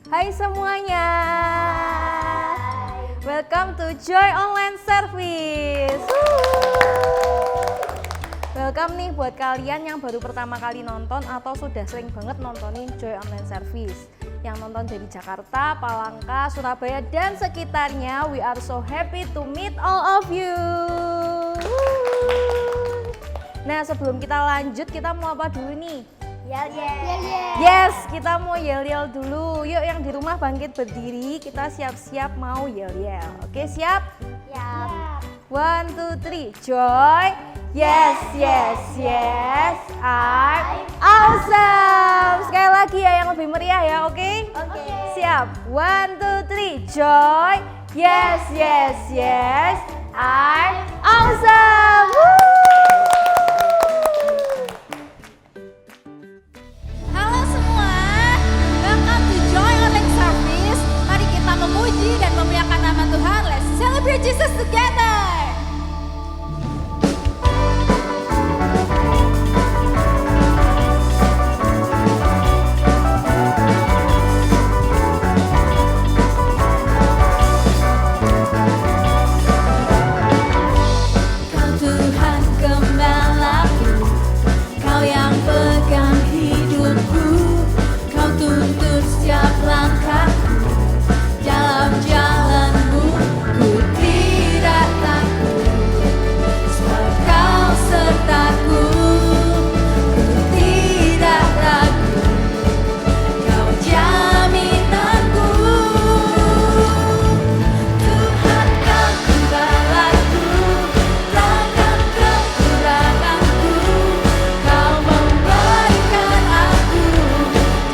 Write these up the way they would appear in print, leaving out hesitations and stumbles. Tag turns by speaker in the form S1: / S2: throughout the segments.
S1: Hai semuanya. Welcome to Joy Online Service. Welcome nih buat kalian yang baru pertama kali nonton atau sudah sering banget nontonin Joy Online Service. Yang nonton dari Jakarta, Palangka, Surabaya dan sekitarnya. We are so happy to meet all of you. Nah, sebelum kita lanjut, kita mau apa dulu nih?
S2: Yel.
S1: Yes, kita mau yel-yel dulu. Yuk yang di rumah bangkit berdiri, kita siap-siap mau yel-yel. Oke, siap?
S2: Ya.
S1: 1, 2, 3, Joy. Yes, yes, yes, I'm awesome. Sekali lagi ya yang lebih meriah ya, oke?
S2: Oke.
S1: Siap, 1, 2, 3, Joy. Yes, yes, yes, I'm awesome. Woo!
S3: Halo semua, welcome to Joy Online Service. Mari kita memuji dan memuliakan nama Tuhan. Let's celebrate Jesus together. Kau Tuhan gembalaku, Kau yang pegang hidupku, Kau tuntun setiap langkahku dalam jalanmu. Ku tidak takut, sebab Kau sertaku. Ku tidak ragu, Kau jaminanku. Tuhan Kau gembalaku, takkan kekuranganku. Kau memberikan aku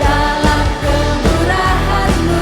S3: dalam kemurahan-Mu.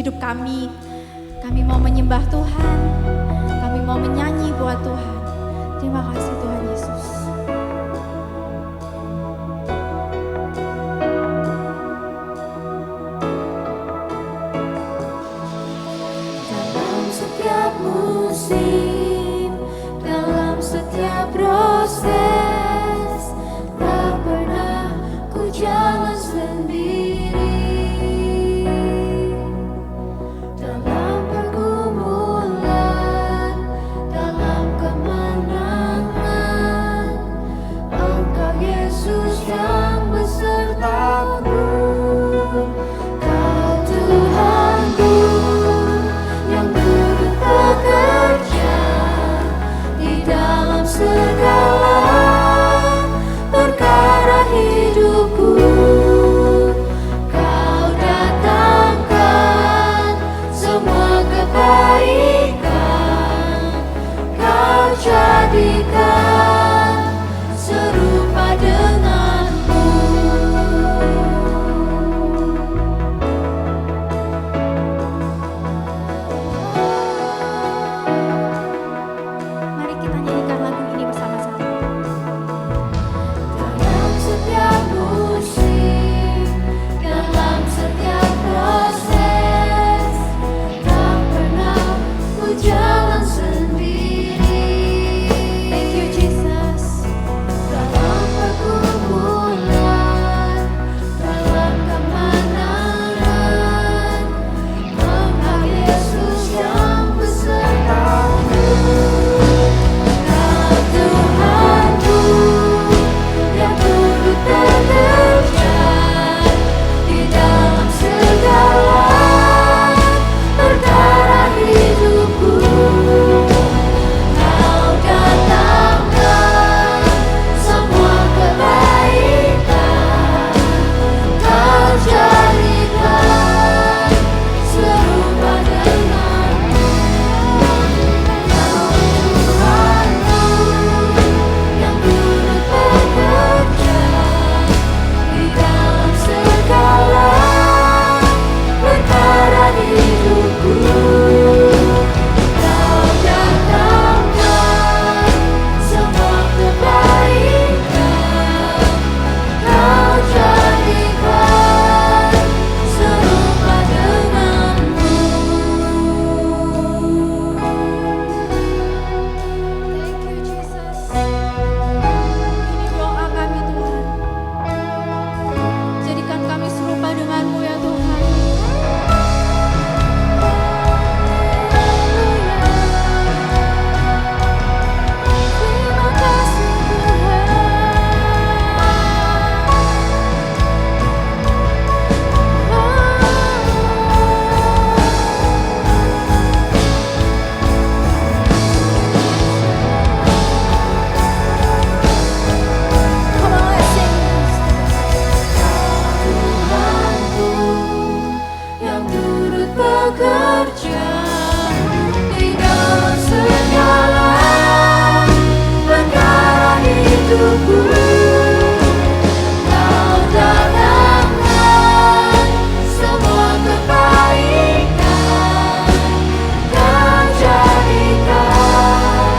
S3: hidup kami. Kami mau menyembah Tuhan, kami mau menyanyi buat Tuhan. Terima kasih Tuhan Yesus.
S4: Dalam setiap musim, dalam setiap proses, tak pernah ku jalan sendiri. Dalam pergumulan, dalam kemenangan, Engkau Yesus yang besertaku. Kau Tuhanku yang turut bekerja di dalam segala perkara hidupku. Kau datangkan semua kebaikan, Kau jadikan serupa denganmu.
S3: Mari kita nyanyikan lagu ini bersama-sama.
S4: Dalam setiap musim, dalam setiap proses, tak pernah ku jalan sendiri.
S3: Thank you Jesus.
S4: Dalam pergumulan, dalam kemenangan, Engkau Yesus yang besertaku. Kau Tuhanku yang turut bekerja di dalam segala perkara hidupku. Kau datangkan semua kebaikan, Kau jadikan serupa denganmu. Kau Tuhanku yang turut bekerja di dalam segala perkara hidupku. Kau datangkan semua kebaikan, Kau jadikan serupa denganmu.
S3: Thank you Jesus. Ini doa kami Tuhan. Jadikan kami serupa dengan-Mu ya Tuhan.
S4: Terima kasih
S3: Come on, let's sing.
S4: Tuhanku yang turut bekerja di dalam segala perkara hidupku. Kau datangkan semua kebaikan, Kau jadikan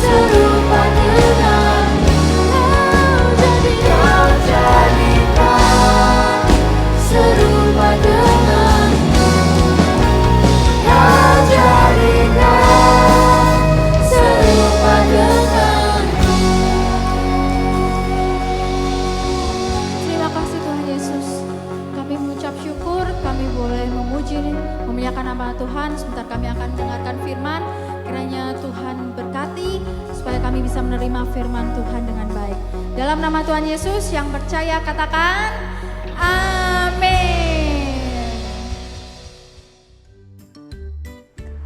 S4: serupa denganmu. Kau jadikan serupa denganmu. Kau jadikan serupa denganmu.
S3: Terima kasih Tuhan Yesus. Kami mengucap syukur, kami boleh memuji, memuliakan nama Tuhan. Sebentar kami akan mendengarkan firman. Kiranya Tuhan berkati supaya kami bisa menerima firman Tuhan dengan baik. Dalam nama Tuhan Yesus yang percaya katakan amin.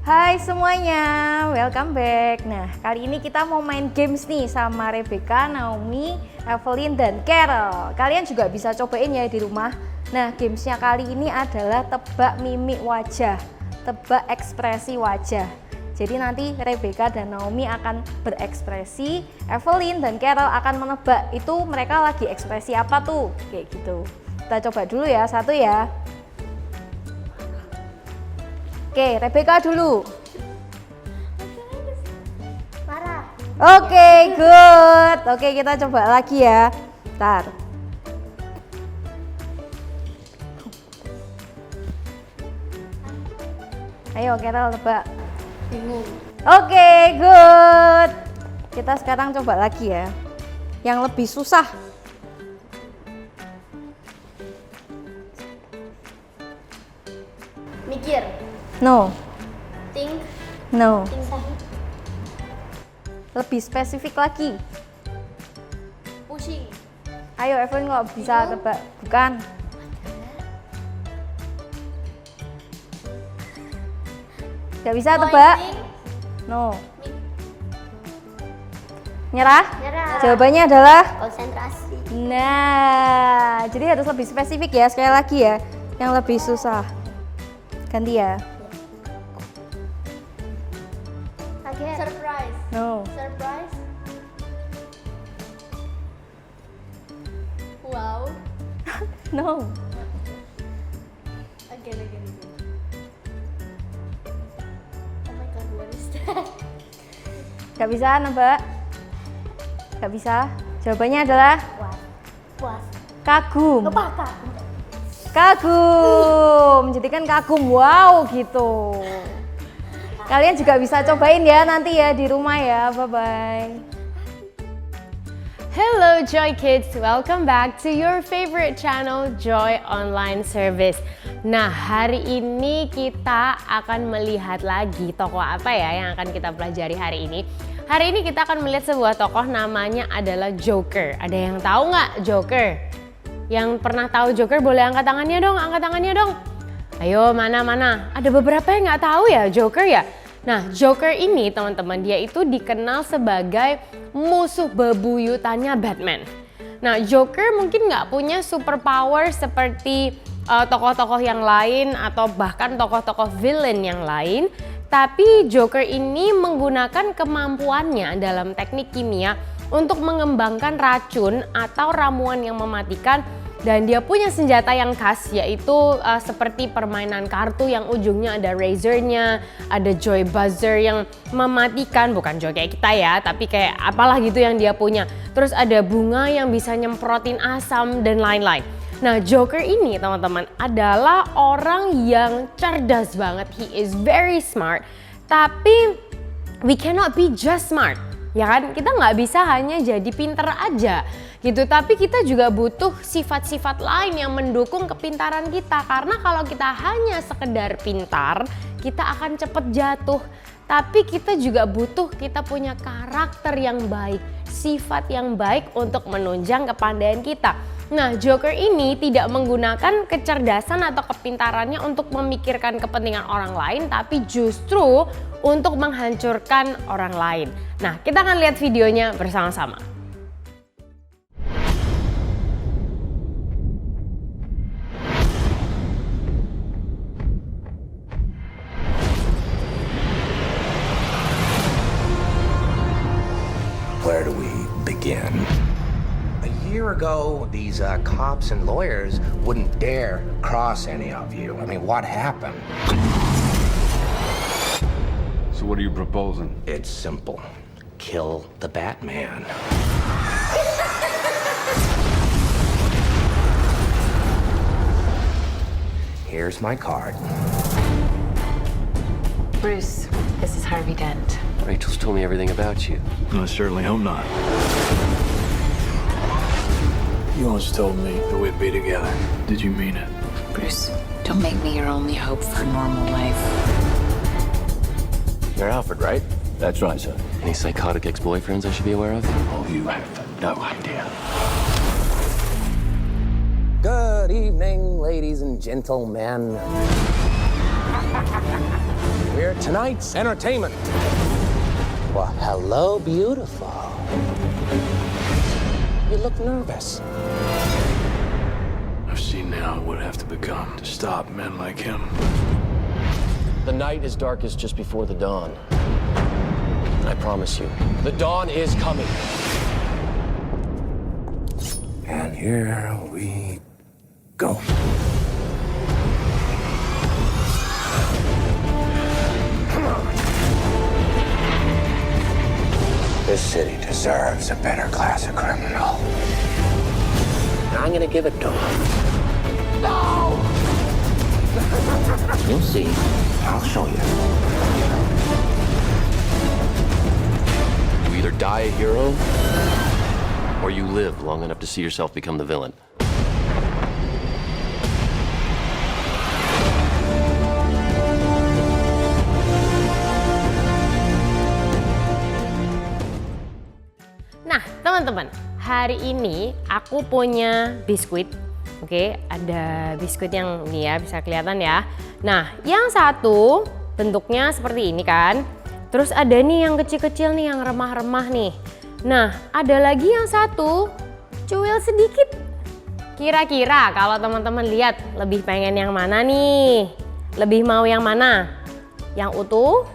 S1: Hai semuanya, welcome back. Nah, kali ini kita mau main games nih sama Rebecca, Naomi, Evelyn, dan Carol. Kalian juga bisa cobain ya di rumah. Nah, gamesnya kali ini adalah tebak mimik wajah, tebak ekspresi wajah. Jadi nanti Rebecca dan Naomi akan berekspresi, Evelyn dan Carol akan menebak itu mereka lagi ekspresi apa tuh, kayak gitu. Kita coba dulu ya, satu ya. Oke, Rebecca dulu.
S2: Marah.
S1: Oke, good. Oke, kita coba lagi ya. Bentar. Ayo, kita tebak.
S2: Bingung.
S1: Oke, good. Kita sekarang coba lagi ya. Yang lebih susah.
S2: Mikir.
S1: No,
S2: Think.
S1: no.
S2: Think.
S1: Lebih spesifik lagi.
S2: Pusing.
S1: Ayo, Evelyn kok bisa tebak? Bukan. Gak bisa tebak?
S2: Pointing.
S1: No. Nyerah?
S2: Nyerah.
S1: Jawabannya adalah?
S2: Konsentrasi.
S1: Nah, jadi harus lebih spesifik ya, sekali lagi ya. Yang lebih susah. Ganti ya.
S2: Kaget. Surprise.
S1: No.
S2: Surprise. Wow.
S1: No.
S2: Again. Oh my god, what is that?
S1: Gak bisa nebak? Gak bisa? Jawabannya adalah?
S2: Puas.
S1: Kagum.
S2: Kepaka.
S1: Kagum. Jadi kan kagum, wow gitu. Kalian juga bisa cobain ya nanti ya di rumah ya. Bye-bye.
S5: Hello Joy Kids, welcome back to your favorite channel Joy Online Service. Nah, hari ini kita akan melihat lagi tokoh apa ya yang akan kita pelajari hari ini. Hari ini kita akan melihat sebuah tokoh namanya adalah Joker. Ada yang tahu nggak Joker? Yang pernah tahu Joker boleh angkat tangannya dong, angkat tangannya dong. Ayo, mana? Ada beberapa yang nggak tahu ya Joker ya. Nah, Joker ini teman-teman, dia itu dikenal sebagai musuh bebuyutannya Batman. Nah, Joker mungkin nggak punya superpower seperti tokoh-tokoh yang lain atau bahkan tokoh-tokoh villain yang lain. Tapi Joker ini menggunakan kemampuannya dalam teknik kimia untuk mengembangkan racun atau ramuan yang mematikan. Dan dia punya senjata yang khas, yaitu seperti permainan kartu yang ujungnya ada razornya, ada joy buzzer yang mematikan, bukan joy kayak kita ya, tapi kayak apalah gitu yang dia punya. Terus ada bunga yang bisa nyemprotin asam dan lain-lain. Nah, Joker ini teman-teman adalah orang yang cerdas banget, he is very smart, tapi we cannot be just smart. Ya kan, kita nggak bisa hanya jadi pinter aja gitu, tapi kita juga butuh sifat-sifat lain yang mendukung kepintaran kita. Karena kalau kita hanya sekedar pintar, kita akan cepet jatuh. Tapi kita juga butuh, kita punya karakter yang baik, sifat yang baik untuk menunjang kepandaian kita. Nah, Joker ini tidak menggunakan kecerdasan atau kepintarannya untuk memikirkan kepentingan orang lain, tapi justru untuk menghancurkan orang lain. Nah, kita akan lihat videonya bersama-sama.
S6: Where do we begin? A year ago, these cops and lawyers wouldn't dare cross any of you. I mean, what happened?
S7: So what are you proposing?
S6: It's simple. Kill the Batman. Here's my card.
S8: Bruce, this is Harvey Dent.
S9: Rachel's told me everything about you.
S7: I certainly hope not. You once told me that we'd be together. Did you mean it?
S8: Bruce, don't make me your only hope for a normal life.
S9: You're Alfred, right?
S7: That's right, sir.
S9: Any psychotic ex-boyfriends I should be aware of?
S7: Oh, you have no idea.
S6: Good evening, ladies and gentlemen. We're tonight's entertainment. Well, hello, beautiful. You look nervous.
S7: I've seen now what would have to become to stop men like him.
S9: The night is darkest just before the dawn. I promise you, the dawn is coming.
S6: And here we go. This city deserves a better class of criminal. I'm gonna give it to him. No! You'll see. I'll show you.
S9: You either die a hero, or you live long enough to see yourself become the villain.
S5: Nah, teman-teman, hari ini aku punya biskuit. Oke, ada biskuit yang ini ya, bisa kelihatan ya. Nah, yang satu bentuknya seperti ini kan. Terus ada nih yang kecil-kecil nih, yang remah-remah nih. Nah, ada lagi yang satu cuil sedikit. Kira-kira kalau teman-teman lihat, lebih pengen yang mana nih? Lebih mau yang mana? Yang utuh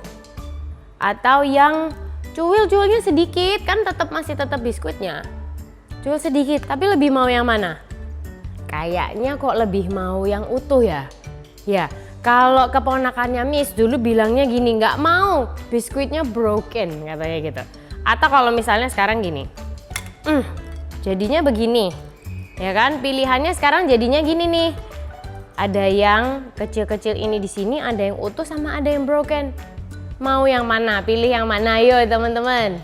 S5: atau yang cuilnya sedikit? Kan masih tetap biskuitnya. Cuil sedikit, tapi lebih mau yang mana? Kayaknya kok lebih mau yang utuh ya. Ya, kalau keponakannya Miss dulu bilangnya gini, nggak mau, biskuitnya broken katanya gitu. Atau kalau misalnya sekarang gini, jadinya begini, ya kan? Pilihannya sekarang jadinya gini nih. Ada yang kecil-kecil ini di sini, ada yang utuh sama ada yang broken. Mau yang mana? Pilih yang mana? Ayo teman-teman.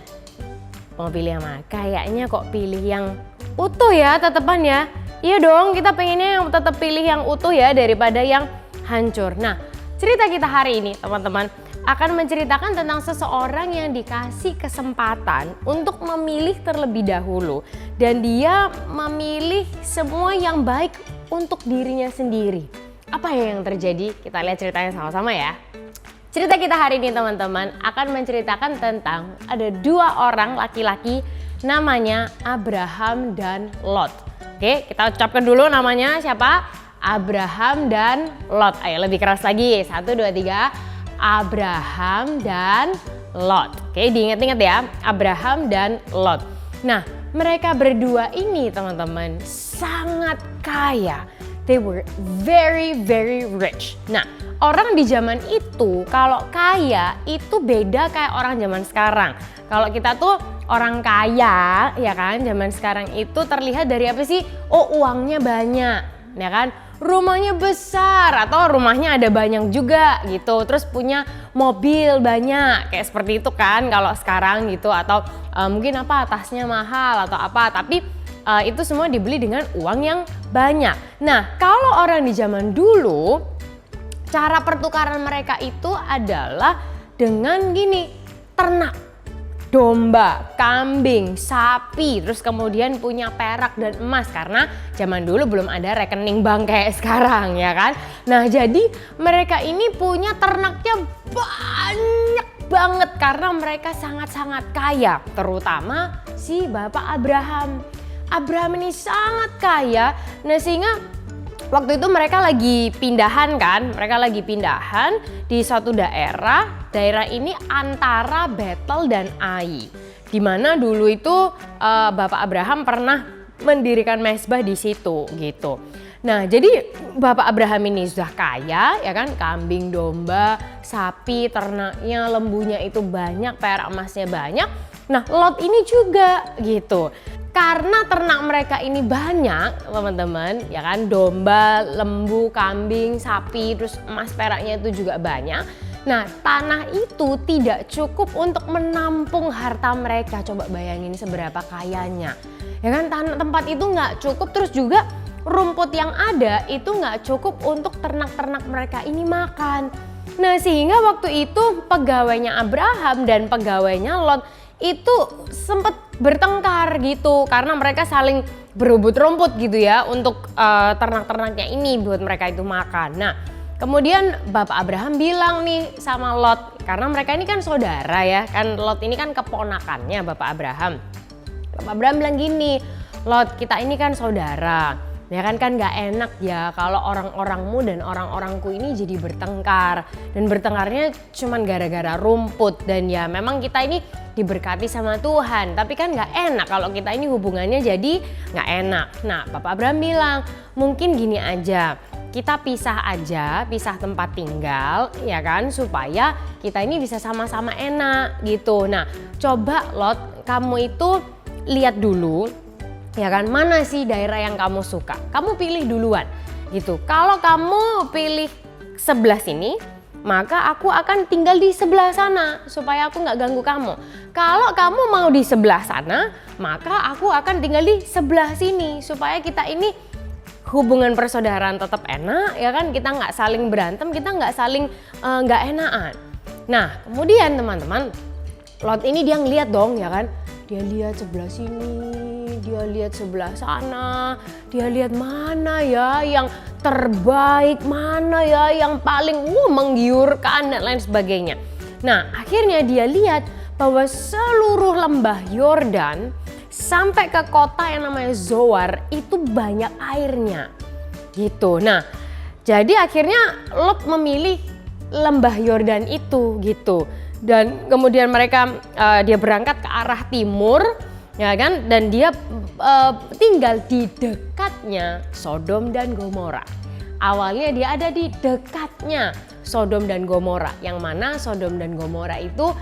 S5: Mau pilih yang mana? Kayaknya kok pilih yang utuh ya, tetepan ya. Iya dong, kita pengennya yang tetap pilih yang utuh ya daripada yang hancur. Nah, cerita kita hari ini teman-teman akan menceritakan tentang seseorang yang dikasih kesempatan untuk memilih terlebih dahulu. Dan dia memilih semua yang baik untuk dirinya sendiri. Apa yang terjadi? Kita lihat ceritanya sama-sama ya. Cerita kita hari ini teman-teman akan menceritakan tentang ada dua orang laki-laki namanya Abraham dan Lot. Oke, kita ucapkan dulu namanya siapa? Abraham dan Lot. Ayo lebih keras lagi. 1, 2, 3. Abraham dan Lot. Oke, diingat-ingat ya. Abraham dan Lot. Nah, mereka berdua ini teman-teman sangat kaya. They were very, very rich. Nah, orang di zaman itu kalau kaya itu beda kayak orang zaman sekarang. Kalau kita tuh orang kaya ya kan zaman sekarang itu terlihat dari apa sih? Oh, uangnya banyak ya kan, rumahnya besar atau rumahnya ada banyak juga gitu, terus punya mobil banyak kayak seperti itu kan kalau sekarang gitu, atau mungkin apa tasnya mahal atau apa, tapi itu semua dibeli dengan uang yang banyak. Nah, kalau orang di zaman dulu cara pertukaran mereka itu adalah dengan gini, ternak, domba, kambing, sapi, terus kemudian punya perak dan emas karena zaman dulu belum ada rekening bank kayak sekarang ya kan. Nah, jadi mereka ini punya ternaknya banyak banget karena mereka sangat-sangat kaya, terutama si Bapak Abraham. Abraham ini sangat kaya, nah sehingga waktu itu mereka lagi pindahan kan, di suatu daerah ini antara Betel dan Ai. Dimana dulu itu Bapak Abraham pernah mendirikan mezbah di situ gitu. Nah, jadi Bapak Abraham ini sudah kaya ya kan, kambing, domba, sapi, ternaknya, lembunya itu banyak, perak emasnya banyak. Nah, Lot ini juga gitu. Karena ternak mereka ini banyak teman-teman ya kan, domba, lembu, kambing, sapi, terus emas peraknya itu juga banyak. Nah, tanah itu tidak cukup untuk menampung harta mereka. Coba bayangin seberapa kayanya ya kan, tempat itu nggak cukup, terus juga rumput yang ada itu nggak cukup untuk ternak-ternak mereka ini makan. Nah, sehingga waktu itu pegawainya Abraham dan pegawainya Lot itu sempat bertengkar gitu karena mereka saling berebut rumput gitu ya untuk ternak-ternaknya ini buat mereka itu makan. Nah, kemudian Bapak Abraham bilang nih sama Lot, karena mereka ini kan saudara ya kan, Lot ini kan keponakannya Bapak Abraham. Bapak Abraham bilang gini, Lot, kita ini kan saudara. Ya kan gak enak ya kalau orang-orangmu dan orang-orangku ini jadi bertengkar. Dan bertengkarnya cuman gara-gara rumput. Dan ya memang kita ini diberkati sama Tuhan. Tapi kan gak enak kalau kita ini hubungannya jadi gak enak. Nah, Bapak Abraham bilang, mungkin gini aja. kita pisah aja, pisah tempat tinggal, ya kan, supaya kita ini bisa sama-sama enak gitu. Nah, coba Lot, kamu itu lihat dulu, ya kan, mana sih daerah yang kamu suka. Kamu pilih duluan gitu. Kalau kamu pilih sebelah sini, maka aku akan tinggal di sebelah sana supaya aku nggak ganggu kamu. Kalau kamu mau di sebelah sana, maka aku akan tinggal di sebelah sini supaya kita ini hubungan persaudaraan tetap enak, ya kan, kita nggak saling berantem, kita nggak saling nggak enakan. Nah, kemudian teman-teman, Lot ini dia ngeliat dong, ya kan, dia lihat sebelah sini, dia lihat sebelah sana, dia lihat mana ya yang terbaik, mana ya yang paling menggiurkan dan lain sebagainya. Nah, akhirnya dia lihat bahwa seluruh lembah Yordan sampai ke kota yang namanya Zoar itu banyak airnya gitu. Nah, jadi akhirnya Lot memilih lembah Yordan itu gitu. Dan kemudian mereka dia berangkat ke arah timur, ya kan, dan dia tinggal di dekatnya Sodom dan Gomora. Awalnya dia ada di dekatnya Sodom dan Gomora, yang mana Sodom dan Gomora itu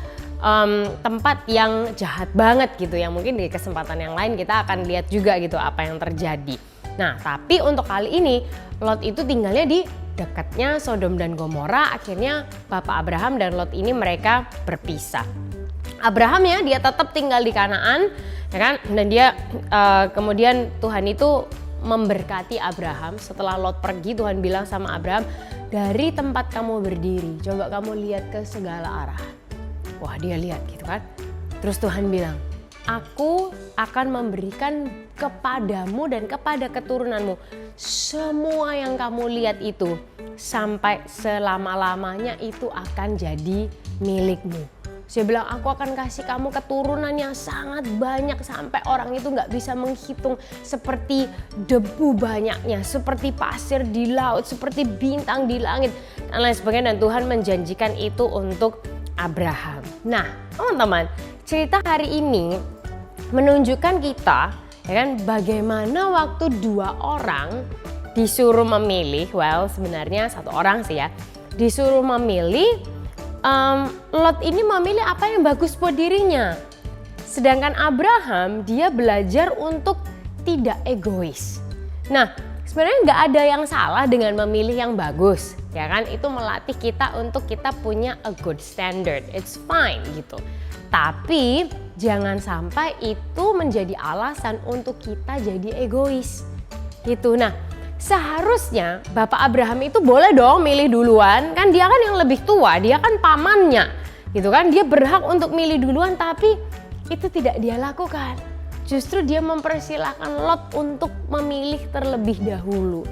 S5: tempat yang jahat banget gitu, yang mungkin di kesempatan yang lain kita akan lihat juga gitu apa yang terjadi. Nah, tapi untuk kali ini Lot itu tinggalnya di dekatnya Sodom dan Gomora. Akhirnya Bapak Abraham dan Lot ini mereka berpisah. Abraham ya, dia tetap tinggal di Kanaan, ya kan, dan dia kemudian Tuhan itu memberkati Abraham. Setelah Lot pergi, Tuhan bilang sama Abraham, dari tempat kamu berdiri, coba kamu lihat ke segala arah. Wah, dia lihat gitu kan. Terus Tuhan bilang, aku akan memberikan kepadamu dan kepada keturunanmu semua yang kamu lihat itu, sampai selama-lamanya itu akan jadi milikmu. Saya bilang, aku akan kasih kamu keturunan yang sangat banyak sampai orang itu gak bisa menghitung, seperti debu banyaknya, seperti pasir di laut, seperti bintang di langit, dan lain sebagainya. Dan Tuhan menjanjikan itu untuk Abraham. Nah, teman-teman, cerita hari ini menunjukkan kita, ya kan, bagaimana waktu dua orang disuruh memilih, sebenarnya satu orang sih ya, disuruh memilih, Lot ini memilih apa yang bagus buat dirinya. Sedangkan Abraham, dia belajar untuk tidak egois. Nah, sebenarnya nggak ada yang salah dengan memilih yang bagus, ya kan? Itu melatih kita untuk kita punya a good standard, it's fine gitu. Tapi jangan sampai itu menjadi alasan untuk kita jadi egois gitu. Nah, seharusnya Bapak Abraham itu boleh dong milih duluan, kan dia kan yang lebih tua, dia kan pamannya gitu kan, dia berhak untuk milih duluan, tapi itu tidak dia lakukan. Justru dia mempersilahkan Lot untuk memilih terlebih dahulu.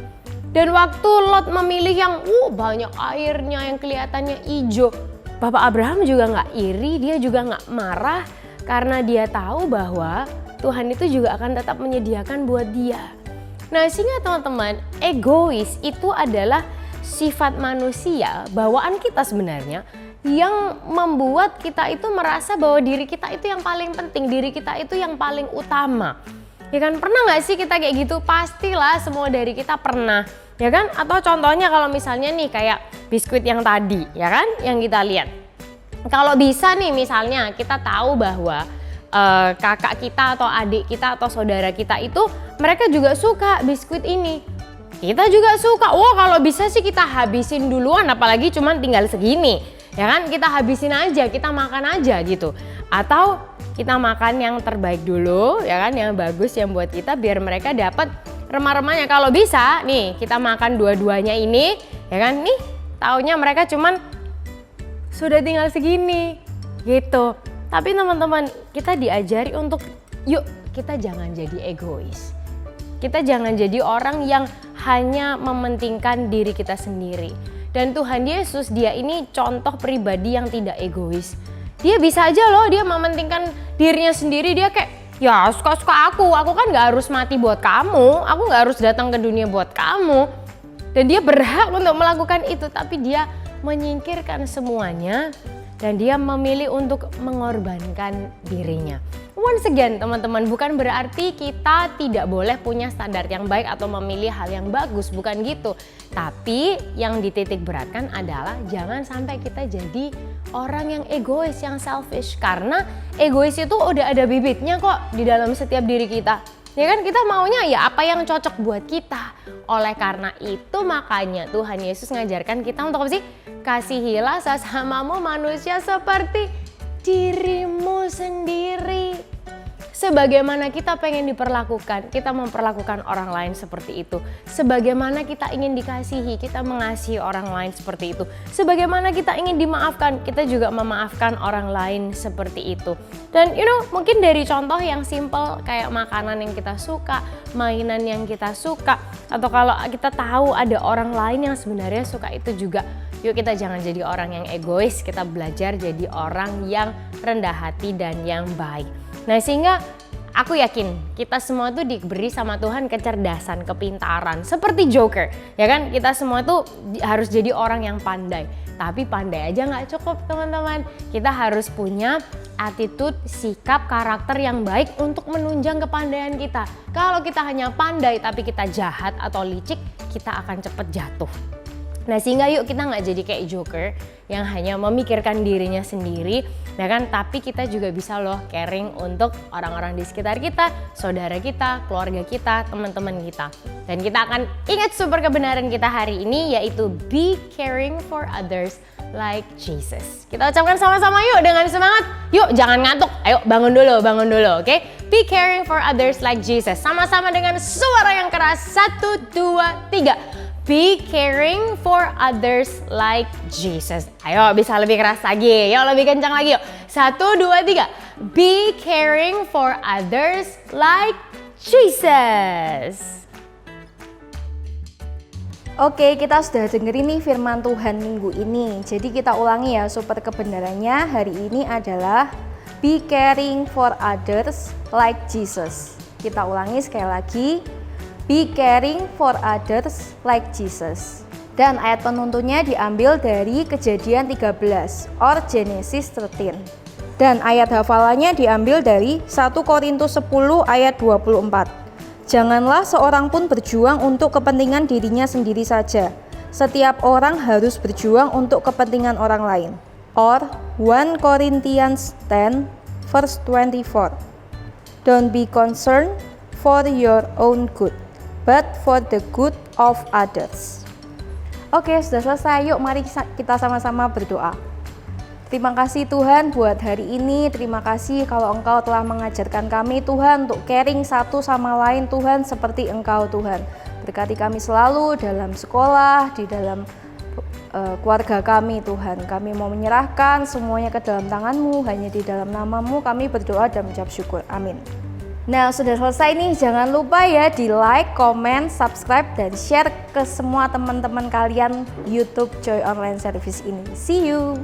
S5: Dan waktu Lot memilih yang banyak airnya, yang kelihatannya hijau, Bapak Abraham juga nggak iri, dia juga nggak marah, karena dia tahu bahwa Tuhan itu juga akan tetap menyediakan buat dia. Nah, sehingga teman-teman, egois itu adalah sifat manusia, bawaan kita sebenarnya, yang membuat kita itu merasa bahwa diri kita itu yang paling penting, diri kita itu yang paling utama. Ya kan, pernah nggak sih kita kayak gitu? Pastilah semua dari kita pernah, ya kan? Atau contohnya kalau misalnya nih kayak biskuit yang tadi, ya kan, yang kita lihat. Kalau bisa nih misalnya kita tahu bahwa kakak kita atau adik kita atau saudara kita itu mereka juga suka biskuit ini. Kita juga suka. Wah, kalau bisa sih kita habisin duluan, apalagi cuman tinggal segini. Ya kan, kita habisin aja, kita makan aja gitu. Atau kita makan yang terbaik dulu, ya kan, yang bagus yang buat kita biar mereka dapat remah-remahnya. Kalau bisa nih kita makan dua-duanya ini, ya kan, nih taunya mereka cuman sudah tinggal segini gitu. Tapi teman-teman, kita diajari untuk yuk kita jangan jadi egois. Kita jangan jadi orang yang hanya mementingkan diri kita sendiri. Dan Tuhan Yesus, dia ini contoh pribadi yang tidak egois. Dia bisa aja loh, dia mementingkan dirinya sendiri. Dia kayak, ya suka-suka aku kan gak harus mati buat kamu, aku gak harus datang ke dunia buat kamu. Dan dia berhak untuk melakukan itu, tapi dia menyingkirkan semuanya dan dia memilih untuk mengorbankan dirinya. Once again teman-teman, bukan berarti kita tidak boleh punya standar yang baik atau memilih hal yang bagus, bukan gitu. Tapi yang dititik beratkan adalah jangan sampai kita jadi orang yang egois, yang selfish. Karena egois itu udah ada bibitnya kok di dalam setiap diri kita. Ya kan, kita maunya ya apa yang cocok buat kita. Oleh karena itu makanya Tuhan Yesus ngajarkan kita untuk apa sih? Kasihilah sesamamu manusia seperti dirimu sendiri. Sebagaimana kita pengen diperlakukan, kita memperlakukan orang lain seperti itu. Sebagaimana kita ingin dikasihi, kita mengasihi orang lain seperti itu. Sebagaimana kita ingin dimaafkan, kita juga memaafkan orang lain seperti itu. Dan mungkin dari contoh yang simple kayak makanan yang kita suka, mainan yang kita suka, atau kalau kita tahu ada orang lain yang sebenarnya suka itu juga. Yuk kita jangan jadi orang yang egois, kita belajar jadi orang yang rendah hati dan yang baik. Nah sehingga aku yakin kita semua tuh diberi sama Tuhan kecerdasan, kepintaran seperti Joker. Ya kan, kita semua tuh harus jadi orang yang pandai. Tapi pandai aja nggak cukup teman-teman. Kita harus punya attitude, sikap, karakter yang baik untuk menunjang kepandaian kita. Kalau kita hanya pandai tapi kita jahat atau licik, kita akan cepet jatuh. Nah sehingga yuk kita nggak jadi kayak Joker yang hanya memikirkan dirinya sendiri, ya kan? Tapi kita juga bisa loh caring untuk orang-orang di sekitar kita, saudara kita, keluarga kita, teman-teman kita. Dan kita akan ingat super kebenaran kita hari ini, yaitu be caring for others like Jesus. Kita ucapkan sama-sama yuk dengan semangat. Yuk jangan ngantuk, ayo bangun dulu, oke? Be caring for others like Jesus. Sama-sama dengan suara yang keras, 1, 2, 3. Be caring for others like Jesus. Ayo bisa lebih keras lagi, yuk lebih kencang lagi yuk. 1, 2, 3. Be caring for others like Jesus.
S1: Oke, kita sudah dengerin nih firman Tuhan minggu ini. Jadi kita ulangi ya, super kebenarannya hari ini adalah be caring for others like Jesus. Kita ulangi sekali lagi. Be caring for others like Jesus. Dan ayat penuntunnya diambil dari Kejadian 13 or Genesis 13. Dan ayat hafalannya diambil dari 1 Korintus 10 ayat 24. Janganlah seorang pun berjuang untuk kepentingan dirinya sendiri saja. Setiap orang harus berjuang untuk kepentingan orang lain. Or 1 Corinthians 10 verse 24. Don't be concerned for your own good, but for the good of others. Oke, sudah selesai. Yuk mari kita sama-sama berdoa. Terima kasih Tuhan buat hari ini. Terima kasih kalau Engkau telah mengajarkan kami Tuhan untuk caring satu sama lain Tuhan seperti Engkau Tuhan. Berkati kami selalu dalam sekolah, di dalam keluarga kami Tuhan. Kami mau menyerahkan semuanya ke dalam tangan-Mu. Hanya di dalam nama-Mu kami berdoa dan mengucap syukur. Amin. Nah sudah selesai nih, jangan lupa ya di like, comment, subscribe, dan share ke semua teman-teman kalian YouTube Joy Online Service ini. See you!